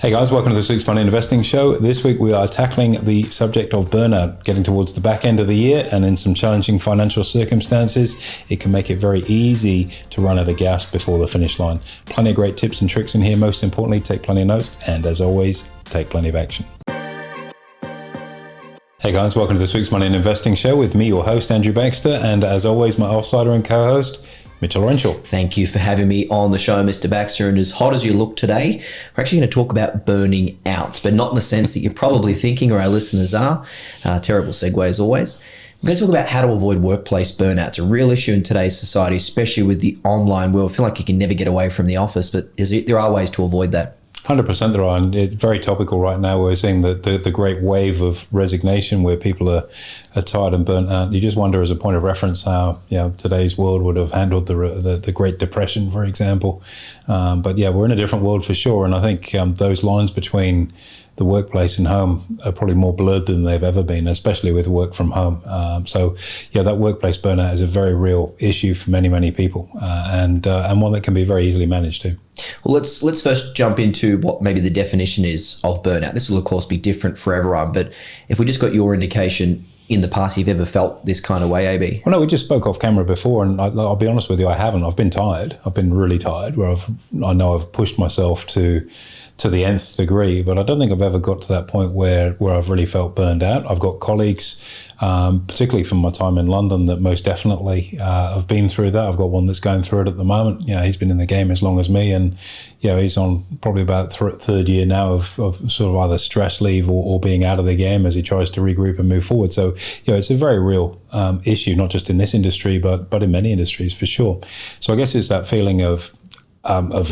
Hey guys, welcome to this week's Money Investing Show. This week we are tackling the subject of burnout, getting towards the back end of the year, and in some challenging financial circumstances, it can make it very easy to run out of gas before the finish line. Plenty of great tips and tricks in here. Most importantly, take plenty of notes, and as always, take plenty of action. Hey guys, welcome to this week's Money and Investing Show with me, your host, Andrew Baxter, and as always, my offsider and co-host, Mitchell Renshaw. Thank you for having me on the show, Mr. Baxter. And as hot as you look today, we're actually going to talk about burning out, but not in the sense that you're probably thinking or our listeners are. Terrible segue as always. We're going to talk about how to avoid workplace burnout. It's a real issue in today's society, especially with the online world. I feel like you can never get away from the office, but there are ways to avoid that. 100% there are, and it's very topical right now. We're seeing the great wave of resignation where people are tired and burnt out. You just wonder, as a point of reference, how today's world would have handled the Great Depression, for example. But yeah, we're in a different world for sure, and I think those lines between the workplace and home are probably more blurred than they've ever been, especially with work from home. So that workplace burnout is a very real issue for many people, and one that can be very easily managed too. Well, let's first jump into what maybe the definition is of burnout. This will, of course, be different for everyone, but if we just got your indication in the past, you've ever felt this kind of way, AB? Well, no, we just spoke off camera before, and I'll be honest with you, I haven't. I've been tired. I've been really tired, where I know I've pushed myself to the nth degree, but I don't think I've ever got to that point where I've really felt burned out. I've got colleagues, particularly from my time in London, that most definitely have been through that. I've got one that's going through it at the moment. He's been in the game as long as me, and he's on probably about third year now of sort of either stress leave or being out of the game as he tries to regroup and move forward. So it's a very real issue, not just in this industry, but in many industries for sure. So I guess it's that feeling of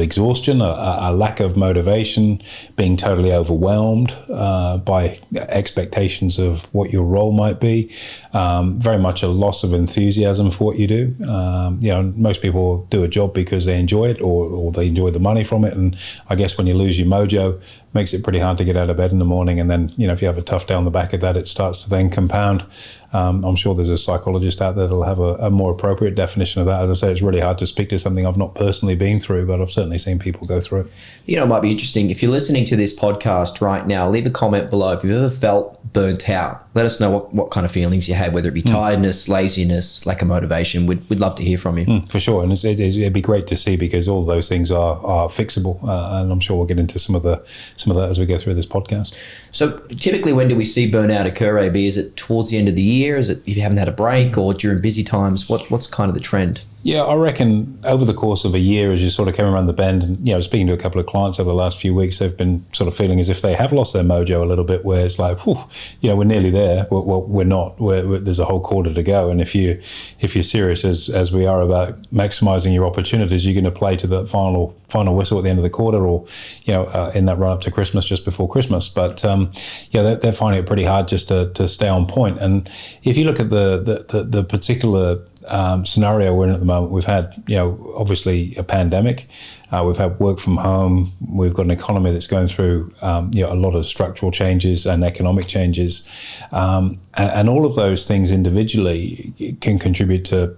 exhaustion, a lack of motivation, being totally overwhelmed by expectations of what your role might be, very much a loss of enthusiasm for what you do. Most people do a job because they enjoy it or they enjoy the money from it, and I guess when you lose your mojo, makes it pretty hard to get out of bed in the morning. And then, if you have a tough day on the back of that, it starts to then compound. I'm sure there's a psychologist out there that'll have a more appropriate definition of that. As I say, it's really hard to speak to something I've not personally been through, but I've certainly seen people go through it. It might be interesting. If you're listening to this podcast right now, leave a comment below. If you've ever felt burnt out, let us know what kind of feelings you had, whether it be tiredness, laziness, lack of motivation. We'd love to hear from you. For sure. And it'd be great to see, because all those things are fixable. And I'm sure we'll get into some of that as we go through this podcast. So typically, when do we see burnout occur, AB? Is it towards the end of the year? Is it if you haven't had a break, or during busy times? What's kind of the trend? Yeah, I reckon over the course of a year, as you sort of came around the bend, and speaking to a couple of clients over the last few weeks, they've been sort of feeling as if they have lost their mojo a little bit, where it's like, we're nearly there. Well, we're not. There's a whole quarter to go, and if you're serious as we are about maximising your opportunities, you're going to play to the final whistle at the end of the quarter, or in that run up to Christmas, just before Christmas. But they're finding it pretty hard just to stay on point. And if you look at the particular scenario we're in at the moment, we've had obviously a pandemic, we've had work from home, we've got an economy that's going through a lot of structural changes and economic changes, and all of those things individually can contribute to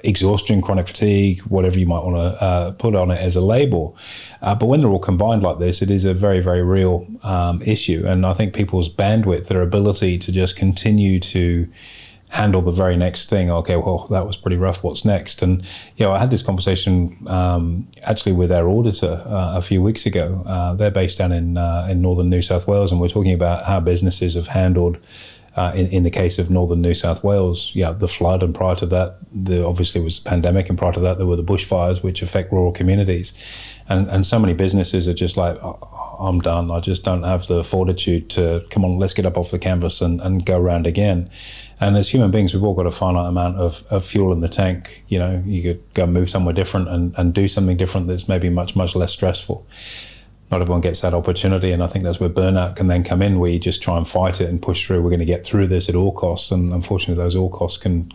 exhaustion, chronic fatigue, whatever you might want to put on it as a label. But when they're all combined like this, it is a very, very real issue. And I think people's bandwidth, their ability to just continue to handle the very next thing. Okay, well, that was pretty rough. What's next? And I had this conversation actually with our auditor a few weeks ago. They're based down in northern New South Wales, and we're talking about how businesses have handled, in the case of northern New South Wales, the flood, and prior to that, obviously was the pandemic, and prior to that, there were the bushfires, which affect rural communities. And so many businesses are just like, I'm done. I just don't have the fortitude to, come on, let's get up off the canvas and go around again. And as human beings, we've all got a finite amount of fuel in the tank. You could go move somewhere different and do something different that's maybe much, much less stressful. Not everyone gets that opportunity, and I think that's where burnout can then come in, where you just try and fight it and push through. We're going to get through this at all costs, and unfortunately those all costs can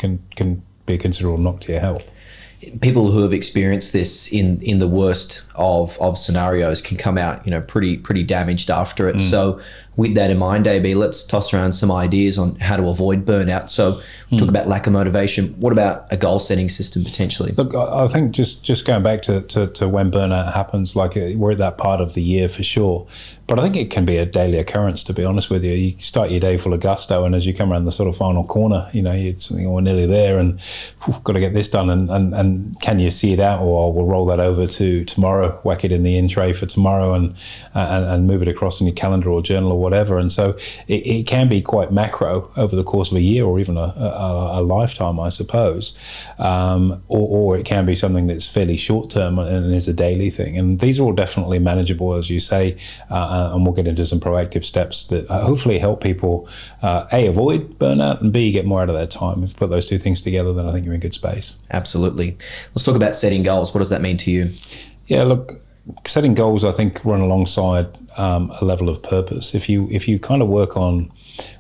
be a considerable knock to your health. people who have experienced this in the worst of scenarios can come out, pretty damaged after it. So with that in mind, AB, let's toss around some ideas on how to avoid burnout. So talk about lack of motivation. What about a goal setting system potentially? Look, I think just going back to when burnout happens, like we're at that part of the year for sure. But I think it can be a daily occurrence, to be honest with you. You start your day full of gusto, and as you come around the sort of final corner, we're nearly there, and got to get this done. And can you see it out, or we'll roll that over to tomorrow, whack it in the in tray for tomorrow, and move it across in your calendar or journal or whatever. And so it can be quite macro over the course of a year, or even a lifetime, I suppose. Or it can be something that's fairly short term and is a daily thing. And these are all definitely manageable, as you say. And we'll get into some proactive steps that hopefully help people, A, avoid burnout, and B, get more out of their time. If you put those two things together, then I think you're in good space. Absolutely. Let's talk about setting goals. What does that mean to you? Yeah, look, setting goals, I think, run alongside a level of purpose. If you kind of work on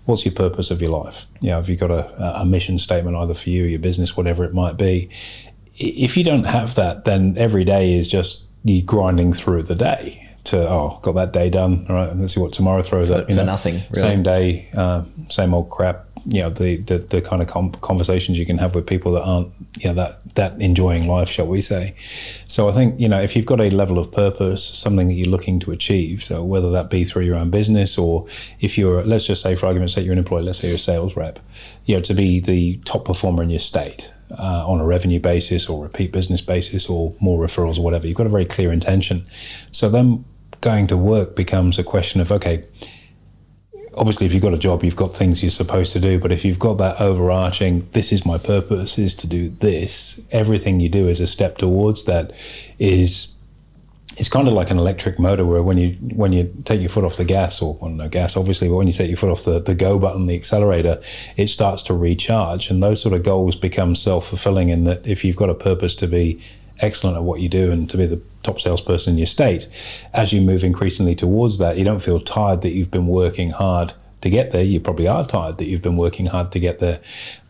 what's your purpose of your life, if you've got a mission statement either for you, your business, whatever it might be, if you don't have that, then every day is just you grinding through the day. Got that day done. All right, let's see what tomorrow throws up. For nothing, really. Same day, same old crap. The kind of conversations you can have with people that aren't that enjoying life, shall we say. So I think if you've got a level of purpose, something that you're looking to achieve, so whether that be through your own business, or if you're, let's just say for argument's sake, you're an employee, let's say you're a sales rep, to be the top performer in your state. On a revenue basis or repeat business basis or more referrals or whatever, you've got a very clear intention. So then going to work becomes a question of, okay, obviously if you've got a job, you've got things you're supposed to do, but if you've got that overarching, this is my purpose, is to do this, everything you do is a step towards that. It's kind of like an electric motor where when you take your foot off the gas, or no gas obviously, but when you take your foot off the go button, the accelerator, it starts to recharge. And those sort of goals become self-fulfilling in that if you've got a purpose to be excellent at what you do and to be the top salesperson in your state, as you move increasingly towards that, you don't feel tired that you've been working hard to get there. You probably are tired that you've been working hard to get there,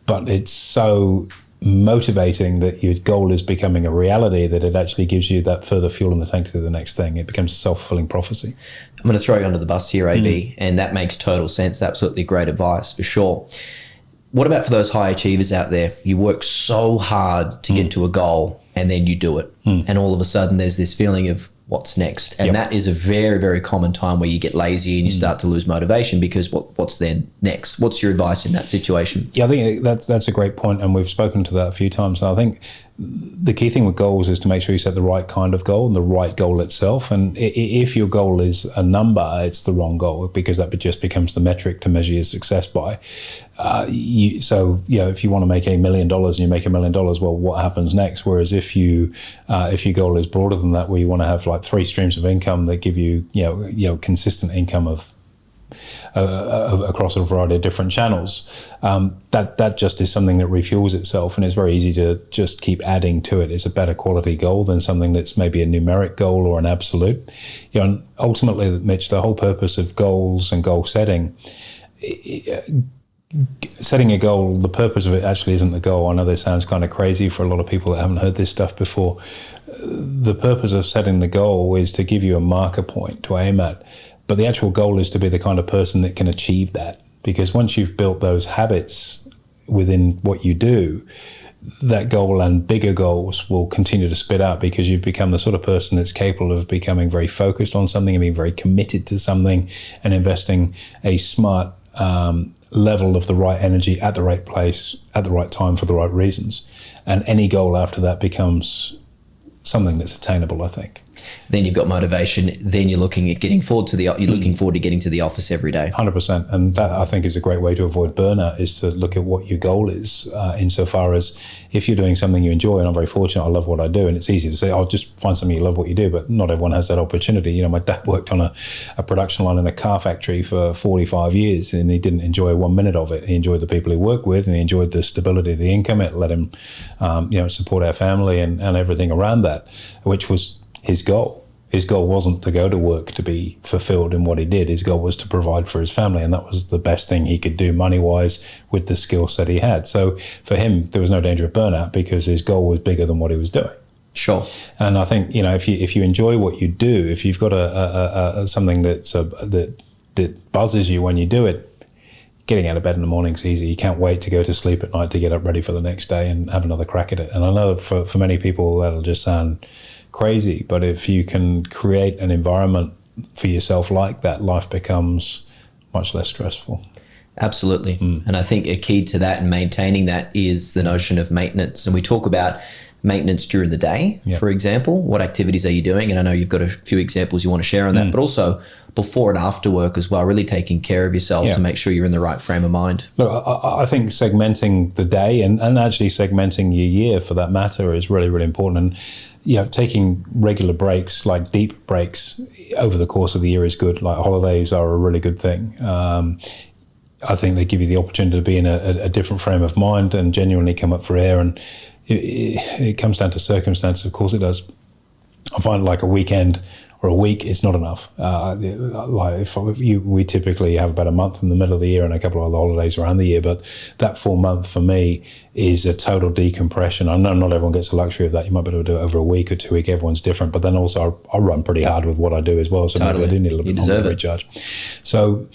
but it's so motivating that your goal is becoming a reality that it actually gives you that further fuel in the tank to do the next thing. It becomes a self-fulfilling prophecy. I'm going to throw you under the bus here, AB, and that makes total sense. Absolutely great advice for sure. What about for those high achievers out there? You work so hard to get to a goal and then you do it. And all of a sudden there's this feeling of what's next. And that is a very, very common time where you get lazy and you start to lose motivation because what's then next? What's your advice in that situation? Yeah, I think that's a great point, and we've spoken to that a few times. I think the key thing with goals is to make sure you set the right kind of goal and the right goal itself. And if your goal is a number, it's the wrong goal, because that just becomes the metric to measure your success by. If you want to make $1 million and you make $1 million, well, what happens next? Whereas if your goal is broader than that, where you want to have like 3 streams of income that give you consistent income of across a variety of different channels, that just is something that refuels itself, and it's very easy to just keep adding to it. It's a better quality goal than something that's maybe a numeric goal or an absolute. And ultimately, Mitch, the whole purpose of goals and goal setting, setting a goal, the purpose of it actually isn't the goal. I know this sounds kind of crazy for a lot of people that haven't heard this stuff before. The purpose of setting the goal is to give you a marker point to aim at. But the actual goal is to be the kind of person that can achieve that. Because once you've built those habits within what you do, that goal and bigger goals will continue to spit out, because you've become the sort of person that's capable of becoming very focused on something and being very committed to something and investing a smart level of the right energy at the right place at the right time for the right reasons. And any goal after that becomes something that's attainable, I think. Then you've got motivation. Then you're looking at getting forward to looking forward to getting to the office every day. 100%, and that I think is a great way to avoid burnout, is to look at what your goal is. Insofar as if you're doing something you enjoy, and I'm very fortunate, I love what I do, and it's easy to say, "I'll just find something you love what you do," but not everyone has that opportunity. My dad worked on a production line in a car factory for 45 years, and he didn't enjoy 1 minute of it. He enjoyed the people he worked with, and he enjoyed the stability of the income. It let him, support our family and everything around that, which was his goal. his goal wasn't to go to work to be fulfilled in what he did. His goal was to provide for his family, and that was the best thing he could do money-wise with the skill set he had. So for him, there was no danger of burnout because his goal was bigger than what he was doing. Sure. And I think, if you enjoy what you do, if you've got a something that buzzes you when you do it, getting out of bed in the morning is easy. You can't wait to go to sleep at night to get up ready for the next day and have another crack at it. And I know for many people that'll just sound crazy, but if you can create an environment for yourself like that, life becomes much less stressful. Absolutely. And I think a key to that and maintaining that is the notion of maintenance. And we talk about maintenance during the day, for example. What activities are you doing? And I know you've got a few examples you want to share on that, but also before and after work as well, really taking care of yourself to make sure you're in the right frame of mind. Look, I think segmenting the day and actually segmenting your year for that matter is really, really important. And taking regular breaks, like deep breaks over the course of the year is good. Like holidays are a really good thing. I think they give you the opportunity to be in a different frame of mind and genuinely come up for air. And it comes down to circumstances. Of course it does. I find like a weekend or a week, it's not enough. We typically have about a month in the middle of the year and a couple of other holidays around the year, but that full month for me is a total decompression. I know not everyone gets the luxury of that. You might be able to do it over a week or 2 weeks. Everyone's different, but then also I run pretty hard with what I do as well. So maybe I do need a little bit longer to recharge. So,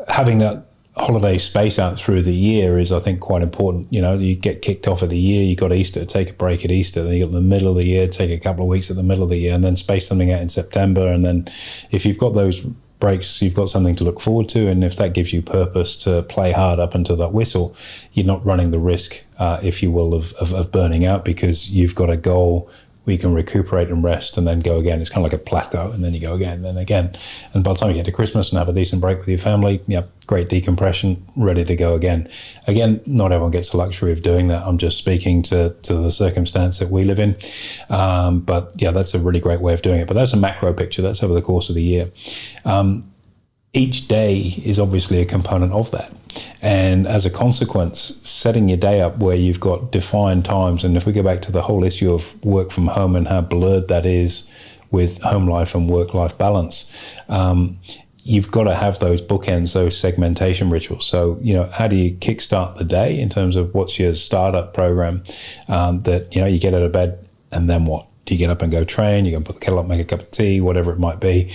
having that holiday space out through the year is, I think, quite important. You get kicked off of the year, you got Easter, take a break at Easter, then you got the middle of the year, take a couple of weeks at the middle of the year, and then space something out in September. And then if you've got those breaks, you've got something to look forward to. And if that gives you purpose to play hard up until that whistle, you're not running the risk, if you will, of burning out, because you've got a goal where you can recuperate and rest and then go again. It's kind of like a plateau, and then you go again and again. And by the time you get to Christmas and have a decent break with your family, great decompression, ready to go again. Again, not everyone gets the luxury of doing that. I'm just speaking to the circumstance that we live in. But that's a really great way of doing it. But that's a macro picture. That's over the course of the year. Each day is obviously a component of that. And as a consequence, setting your day up where you've got defined times, and if we go back to the whole issue of work from home and how blurred that is with home life and work-life balance, you've got to have those bookends, those segmentation rituals. So, how do you kickstart the day in terms of what's your startup program that, you get out of bed and then what? Do you get up and go train? You go and put the kettle up, make a cup of tea, whatever it might be,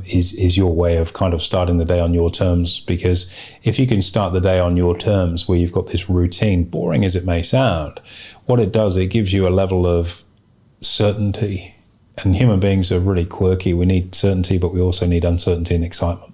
is your way of kind of starting the day on your terms. Because if you can start the day on your terms where you've got this routine, boring as it may sound, what it does, it gives you a level of certainty. And human beings are really quirky. We need certainty, but we also need uncertainty and excitement.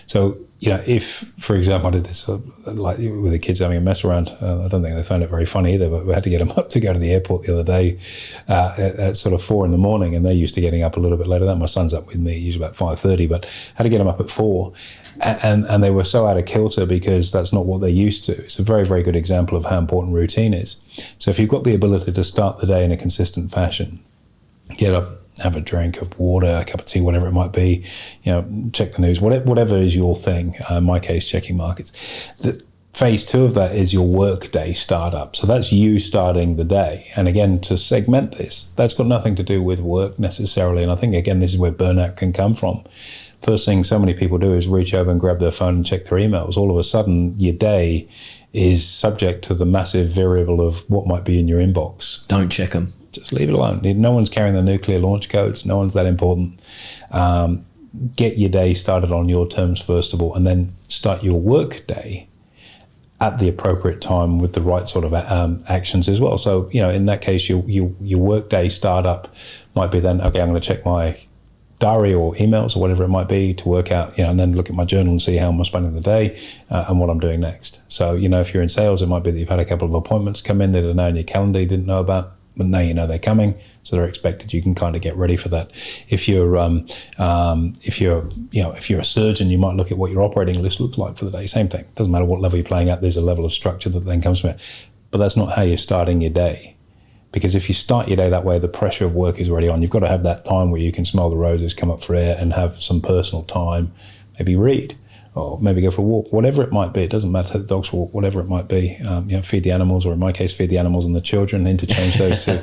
So, if, for example, I did this like with the kids having a mess around, I don't think they found it very funny either, but we had to get them up to go to the airport the other day at sort of 4 a.m, and they're used to getting up a little bit later than my son's up with me, usually about 5:30, but had to get them up at 4. And they were so out of kilter because that's not what they're used to. It's a very, very good example of how important routine is. So if you've got the ability to start the day in a consistent fashion, get up, have a drink of water, a cup of tea, whatever it might be, check the news, whatever is your thing. In my case, checking markets. The phase 2 of that is your work day startup. So that's you starting the day. And again, to segment this, that's got nothing to do with work necessarily. And I think, again, this is where burnout can come from. First thing so many people do is reach over and grab their phone and check their emails. All of a sudden, your day is subject to the massive variable of what might be in your inbox. Don't check them. Just leave it alone. No one's carrying the nuclear launch codes. No one's that important. Get your day started on your terms, first of all, and then start your work day at the appropriate time with the right sort of actions as well. So, in that case, your work day startup might be then, okay, I'm going to check my diary or emails or whatever it might be to work out, and then look at my journal and see how I'm spending the day and what I'm doing next. So, if you're in sales, it might be that you've had a couple of appointments come in that are now in your calendar you didn't know about, but now you know they're coming, so they're expected. You can kind of get ready for that. If you're a surgeon, you might look at what your operating list looks like for the day. Same thing. Doesn't matter what level you're playing at. There's a level of structure that then comes from it. But that's not how you're starting your day. Because if you start your day that way, the pressure of work is already on. You've got to have that time where you can smell the roses, come up for air, and have some personal time. Maybe read, or maybe go for a walk, whatever it might be. It doesn't matter, take the dogs for a walk, whatever it might be. Feed the animals, or in my case, feed the animals and the children, interchange those two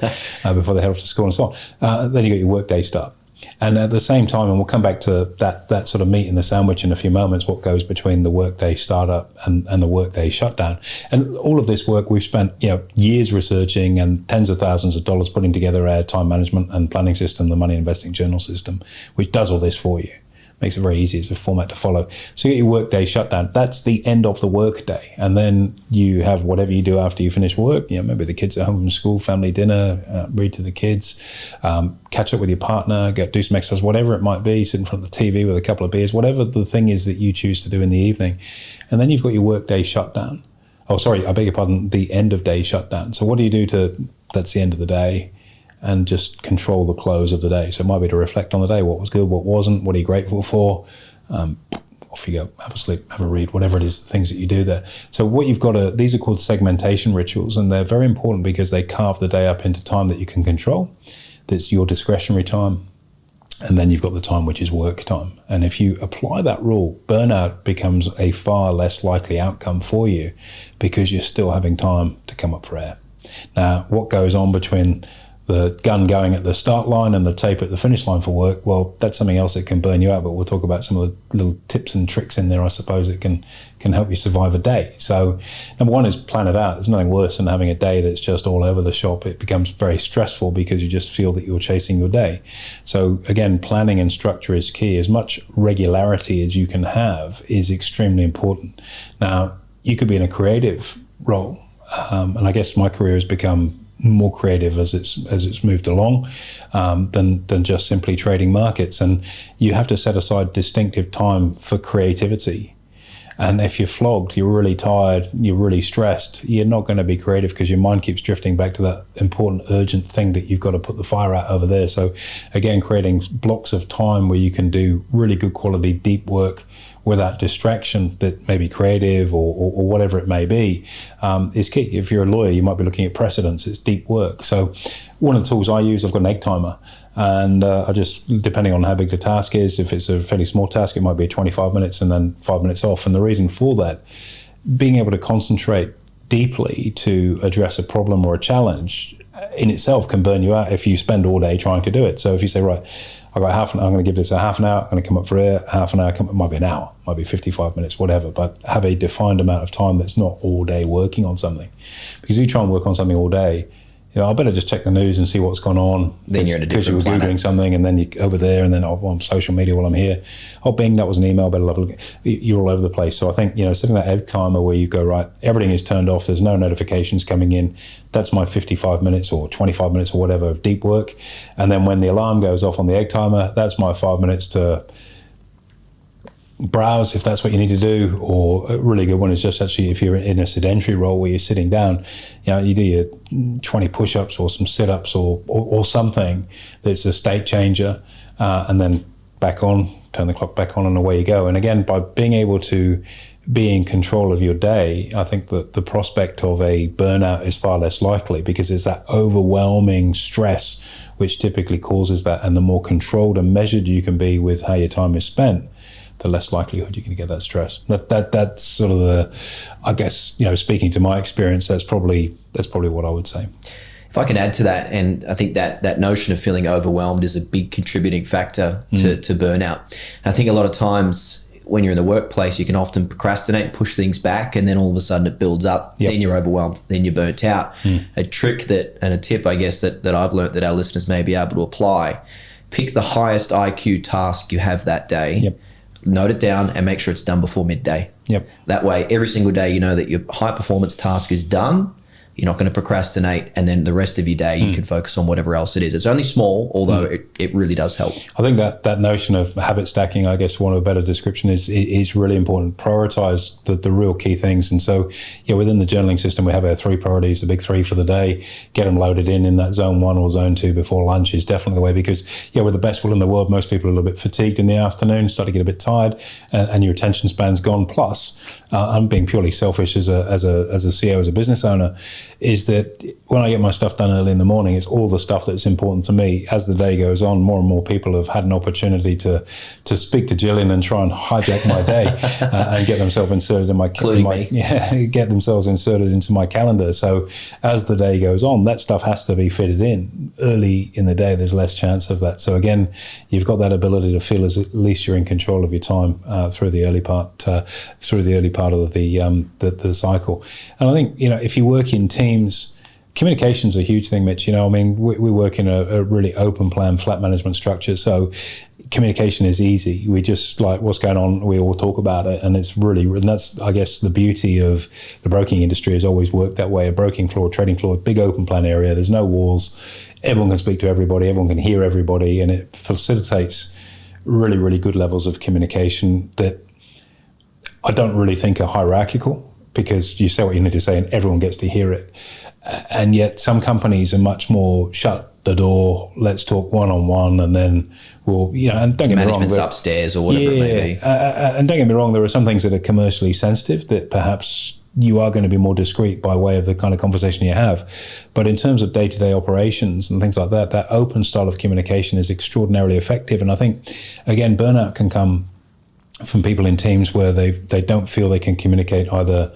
before they head off to school and so on. Then you got your work day start. And at the same time, and we'll come back to that sort of meat in the sandwich in a few moments, what goes between the workday startup and the workday shutdown. And all of this work we've spent years researching and tens of thousands of dollars putting together our time management and planning system, the money investing journal system, which does all this for you. Makes it very easy. It's a format to follow. So you get your workday shutdown. That's the end of the workday. And then you have whatever you do after you finish work. Maybe the kids are home from school, family dinner, read to the kids, catch up with your partner, do some exercise, whatever it might be, sit in front of the TV with a couple of beers, whatever the thing is that you choose to do in the evening. And then you've got your workday shutdown. Oh, sorry, I beg your pardon, the end of day shutdown. So what do you do that's the end of the day? And just control the close of the day. So it might be to reflect on the day, what was good, what wasn't, what are you grateful for? Off you go, have a sleep, have a read, whatever it is, the things that you do there. So what you've got these are called segmentation rituals, and they're very important because they carve the day up into time that you can control. That's your discretionary time. And then you've got the time which is work time. And if you apply that rule, burnout becomes a far less likely outcome for you because you're still having time to come up for air. Now, what goes on between the gun going at the start line and the tape at the finish line for work, well, that's something else that can burn you out, but we'll talk about some of the little tips and tricks in there, I suppose, that can help you survive a day. So number one is plan it out. There's nothing worse than having a day that's just all over the shop. It becomes very stressful because you just feel that you're chasing your day. So again, planning and structure is key. As much regularity as you can have is extremely important. Now, you could be in a creative role, and I guess my career has become more creative as it's moved along than just simply trading markets. And you have to set aside distinctive time for creativity. And if you're flogged, you're really tired, you're really stressed, you're not going to be creative because your mind keeps drifting back to that important, urgent thing that you've got to put the fire out over there. So again, creating blocks of time where you can do really good quality, deep work without distraction that may be creative or whatever it may be is key. If you're a lawyer, you might be looking at precedents. It's deep work. So one of the tools I use, I've got an egg timer. And I just, depending on how big the task is, if it's a fairly small task, it might be 25 minutes and then 5 minutes off. And the reason for that, being able to concentrate deeply to address a problem or a challenge in itself can burn you out if you spend all day trying to do it. So if you say, right, I've got half an hour, I'm going to give this a half an hour, I'm going to come up for air, half an hour, it might be an hour, might be 55 minutes, whatever, but have a defined amount of time that's not all day working on something. Because if you try and work on something all day, I better just check the news and see what's gone on. Then you're in a different planet. Doing something, and then you over there, and then on social media while I'm here. Oh, bing, that was an email. Better look. You're all over the place. So I think setting that egg timer where you go, right, everything is turned off. There's no notifications coming in. That's my 55 minutes or 25 minutes or whatever of deep work. And then when the alarm goes off on the egg timer, that's my 5 minutes to browse if that's what you need to do. Or a really good one is just actually if you're in a sedentary role where you're sitting down, you do your 20 push-ups or some sit-ups or something that's a state changer, and then back on, turn the clock back on, and away you go. And again, by being able to be in control of your day, I think that the prospect of a burnout is far less likely because there's that overwhelming stress which typically causes that. And the more controlled and measured you can be with how your time is spent, the less likelihood you're going to get that stress. That's sort of I guess, speaking to my experience, that's probably what I would say. If I can add to that, and I think that notion of feeling overwhelmed is a big contributing factor to burnout. I think a lot of times when you're in the workplace, you can often procrastinate, push things back, and then all of a sudden it builds up. Yep. Then you're overwhelmed, then you're burnt out. A trick and a tip, I guess, that I've learned that our listeners may be able to apply, pick the highest IQ task you have that day. Yep. Note it down and make sure it's done before midday. Yep. That way, every single day, you know that your high performance task is done. You're not going to procrastinate, and then the rest of your day you can focus on whatever else it is. It's only small, although it really does help. I think that notion of habit stacking, I guess one of a better description is really important. Prioritize the real key things. And so, within the journaling system, we have our 3 priorities, the big 3 for the day. Get them loaded in that zone 1 or zone 2 before lunch is definitely the way, because with the best will in the world, most people are a little bit fatigued in the afternoon, start to get a bit tired, and your attention span's gone. Plus, I'm being purely selfish as a CEO, as a business owner. is that when I get my stuff done early in the morning, it's all the stuff that's important to me. As the day goes on, more and more people have had an opportunity to speak to Gillian and try and hijack my day and get themselves inserted in my get themselves inserted into my calendar. So as the day goes on, that stuff has to be fitted in. Early in the day, there's less chance of that. So again, you've got that ability to feel as at least you're in control of your time through the early part of the cycle. And I think, if you work in teams, communication's a huge thing, Mitch. We work in a really open plan, flat management structure. So communication is easy. We just like what's going on. We all talk about it, and and that's, I guess, the beauty of the broking industry has always worked that way. A broking floor, trading floor, big open plan area. There's no walls. Everyone can speak to everybody. Everyone can hear everybody, and it facilitates really, really good levels of communication that I don't really think are hierarchical, because you say what you need to say and everyone gets to hear it. And yet some companies are much more shut the door, let's talk one-on-one, and then we'll, and don't get me wrong. Management's upstairs or whatever it may be. And don't get me wrong, there are some things that are commercially sensitive that perhaps you are going to be more discreet by way of the kind of conversation you have. But in terms of day-to-day operations and things like that, that open style of communication is extraordinarily effective. And I think, again, burnout can come from people in teams where they don't feel they can communicate either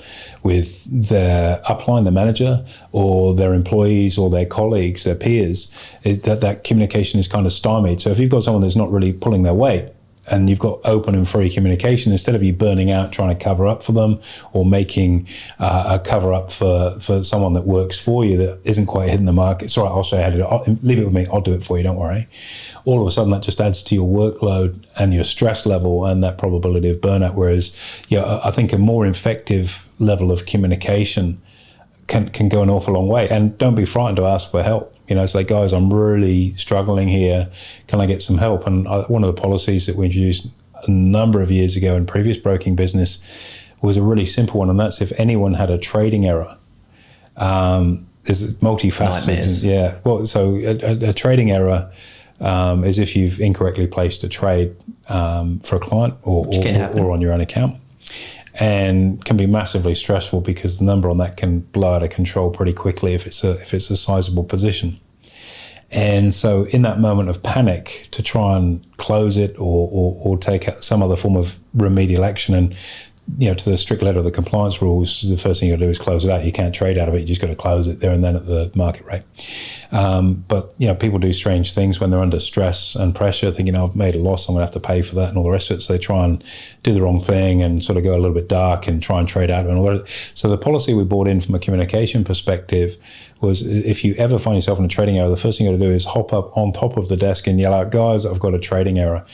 with their upline, the manager, or their employees, or their colleagues, their peers. That communication is kind of stymied. So if you've got someone that's not really pulling their weight, and you've got open and free communication, instead of you burning out trying to cover up for them, or making a cover up for someone that works for you that isn't quite hitting the mark, it's all right, I'll show you how to do it. Leave it with me, I'll do it for you, don't worry. All of a sudden that just adds to your workload and your stress level and that probability of burnout. Whereas, I think a more effective level of communication can go an awful long way. And don't be frightened to ask for help. Say, guys, I'm really struggling here. Can I get some help? And one of the policies that we introduced a number of years ago in previous broking business was a really simple one, and that's if anyone had a trading error. Is multifaceted. Nightmares. Yeah. Well, so a trading error is if you've incorrectly placed a trade for a client or on your own account. And can be massively stressful because the number on that can blow out of control pretty quickly if it's a sizable position. And so in that moment of panic, to try and close it or take some other form of remedial action, and to the strict letter of the compliance rules, the first thing you got to do is close it out. You can't trade out of it. You just got to close it there and then at the market rate. But people do strange things when they're under stress and pressure, thinking, I've made a loss, I'm going to have to pay for that and all the rest of it. So they try and do the wrong thing and sort of go a little bit dark and try and trade out of it and all that. So the policy we brought in from a communication perspective was, if you ever find yourself in a trading error, the first thing you got to do is hop up on top of the desk and yell out, guys, I've got a trading error.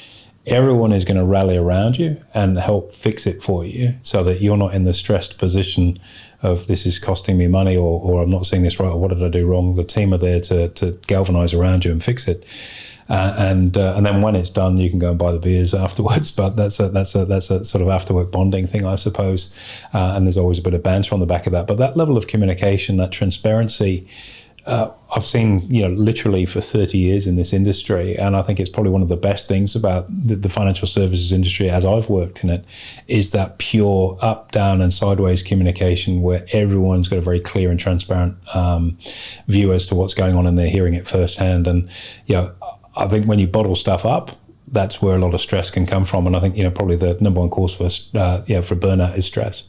Everyone is going to rally around you and help fix it for you, so that you're not in the stressed position of, this is costing me money, or I'm not seeing this right, or what did I do wrong? The team are there to galvanize around you and fix it. And then when it's done, you can go and buy the beers afterwards. But that's a sort of after work bonding thing, I suppose. And there's always a bit of banter on the back of that. But that level of communication, that transparency, I've seen, literally for 30 years in this industry, and I think it's probably one of the best things about the financial services industry as I've worked in it, is that pure up, down and sideways communication where everyone's got a very clear and transparent view as to what's going on, and they're hearing it firsthand. And, I think when you bottle stuff up, that's where a lot of stress can come from. And I think, probably the number one cause for burnout is stress.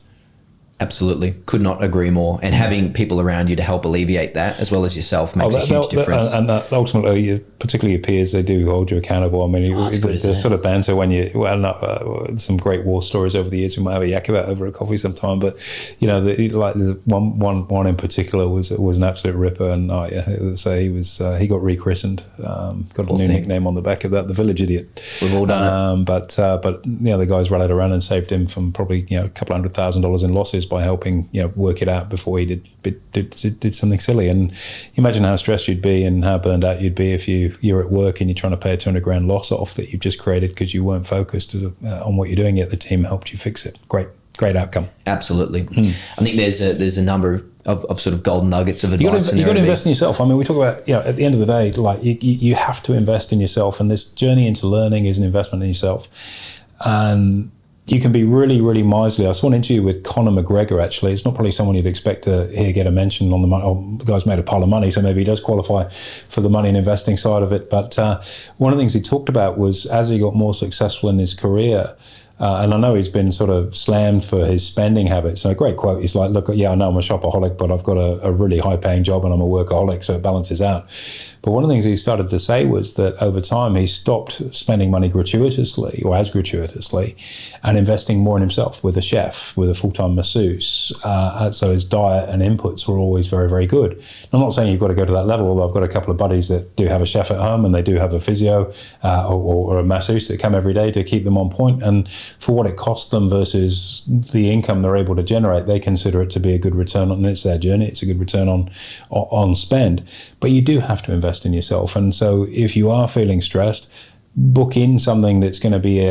Absolutely. Could not agree more. And having people around you to help alleviate that, as well as yourself, makes a huge difference. And ultimately, particularly your peers, they do hold you accountable. I mean, there's sort of banter when some great war stories over the years we might have a yak about over a coffee sometime. But, one in particular was an absolute ripper. And so he got rechristened, got a new nickname on the back of that, the Village Idiot. We've all done it. But the guys rallied around and saved him from probably, a couple $100,000 in losses by helping work it out before he did something silly. And imagine how stressed you'd be and how burned out you'd be if you're at work and you're trying to pay a $200,000 loss off that you've just created because you weren't focused on what you're doing, yet the team helped you fix it. Great outcome. Absolutely. I think there's a number of sort of golden nuggets of advice. You've got to invest in yourself. I mean, we talk about, at the end of the day, like you have to invest in yourself, and this journey into learning is an investment in yourself. And you can be really, really miserly. I saw an interview with Conor McGregor, actually. It's not probably someone you'd expect to hear get a mention on the money. Oh, the guy's made a pile of money, so maybe he does qualify for the money and investing side of it. But one of the things he talked about was as he got more successful in his career, and I know he's been sort of slammed for his spending habits. And a great quote is like, look, yeah, I know I'm a shopaholic, but I've got a really high-paying job and I'm a workaholic, so it balances out. But one of the things he started to say was that over time he stopped spending money gratuitously or as gratuitously and investing more in himself with a chef, with a full-time masseuse. So his diet and inputs were always very, very good. And I'm not saying you've got to go to that level, although I've got a couple of buddies that do have a chef at home and they do have a physio or a masseuse that come every day to keep them on point. And for what it costs them versus the income they're able to generate, they consider it to be a good return on, and it's their journey. It's a good return on spend. But you do have to invest in yourself. And so if you are feeling stressed, book in something that's going to be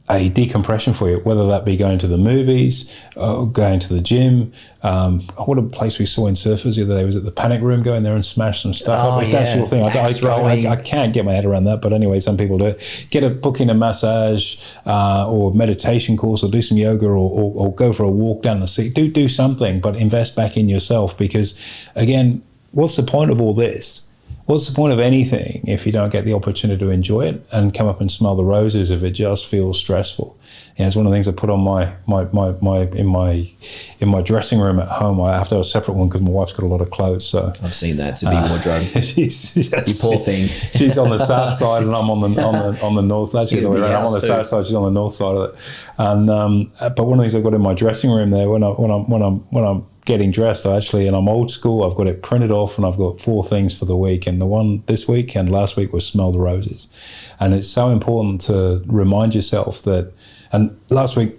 a decompression for you, whether that be going to the movies, going to the gym. What a place we saw in Surfers the other day was at the Panic Room. Go in there and smash some stuff up. If that's your thing, I can't get my head around that, but anyway, some people do it. Book in a massage or meditation course, or do some yoga, or go for a walk down the sea. Do something, but invest back in yourself, because again, what's the point of all this? What's the point of anything if you don't get the opportunity to enjoy it and come up and smell the roses if it just feels stressful? Yeah, it's one of the things I put on in my dressing room at home. I have to have a separate one because my wife's got a lot of clothes. So I've seen that. It's a big wardrobe. You poor thing. She's on the south side and I'm on the north. Actually, I'm on the south side. She's on the north side of it. And but one of the things I've got in my dressing room there when I'm getting dressed, and I'm old school, I've got it printed off and I've got 4 things for the week, and the one this week and last week was smell the roses. And it's so important to remind yourself that, and last week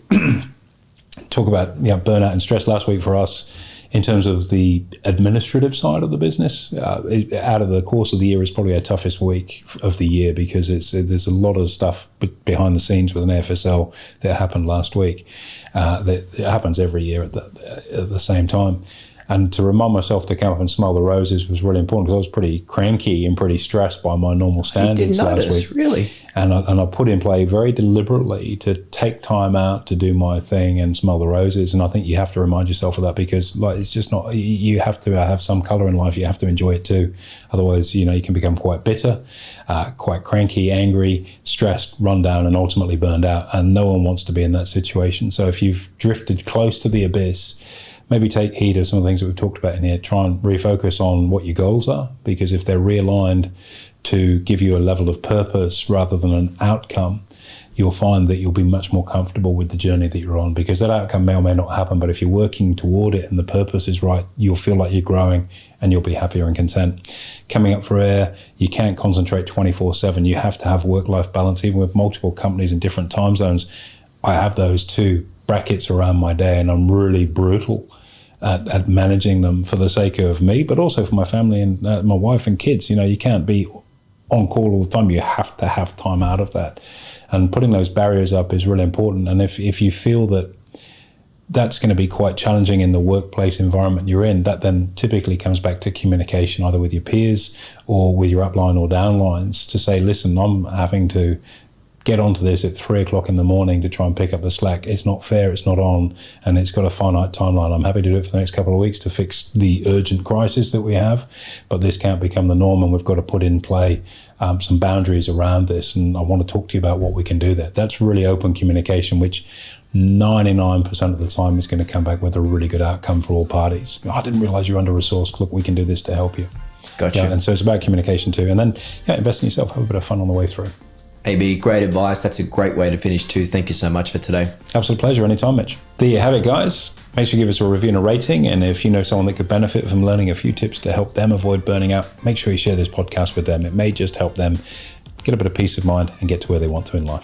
talk about burnout and stress. Last week for us, in terms of the administrative side of the business, out of the course of the year is probably our toughest week of the year, because there's a lot of stuff behind the scenes with an AFSL that happened last week. That it happens every year at the same time. And to remind myself to come up and smell the roses was really important, because I was pretty cranky and pretty stressed by my normal standards last week. Really? And I put in play very deliberately to take time out to do my thing and smell the roses. And I think you have to remind yourself of that, because it's just not, you have to have some colour in life. You have to enjoy it too. Otherwise, you can become quite bitter, quite cranky, angry, stressed, run down, and ultimately burned out. And no one wants to be in that situation. So if you've drifted close to the abyss, maybe take heed of some of the things that we've talked about in here. Try and refocus on what your goals are, because if they're realigned to give you a level of purpose rather than an outcome, you'll find that you'll be much more comfortable with the journey that you're on, because that outcome may or may not happen. But if you're working toward it and the purpose is right, you'll feel like you're growing and you'll be happier and content. Coming up for air, you can't concentrate 24/7. You have to have work-life balance, even with multiple companies in different time zones. I have those 2 brackets around my day, and I'm really brutal at managing them for the sake of me, but also for my family and my wife and kids. You can't be on call all the time. You have to have time out of that. And putting those barriers up is really important. And if you feel that that's going to be quite challenging in the workplace environment you're in, that then typically comes back to communication, either with your peers or with your upline or downlines, to say, listen, I'm having to get onto this at 3:00 in the morning to try and pick up the slack. It's not fair, it's not on, and it's got a finite timeline. I'm happy to do it for the next couple of weeks to fix the urgent crisis that we have, but this can't become the norm, and we've got to put in play some boundaries around this, and I want to talk to you about what we can do there. That's really open communication, which 99% of the time is going to come back with a really good outcome for all parties. I didn't realize you're under-resourced. Look, we can do this to help you. Gotcha. And so it's about communication too. And then invest in yourself, have a bit of fun on the way through. AB, great advice. That's a great way to finish too. Thank you so much for today. Absolute pleasure. Anytime, Mitch. There you have it, guys. Make sure you give us a review and a rating. And if you know someone that could benefit from learning a few tips to help them avoid burning out, make sure you share this podcast with them. It may just help them get a bit of peace of mind and get to where they want to in life.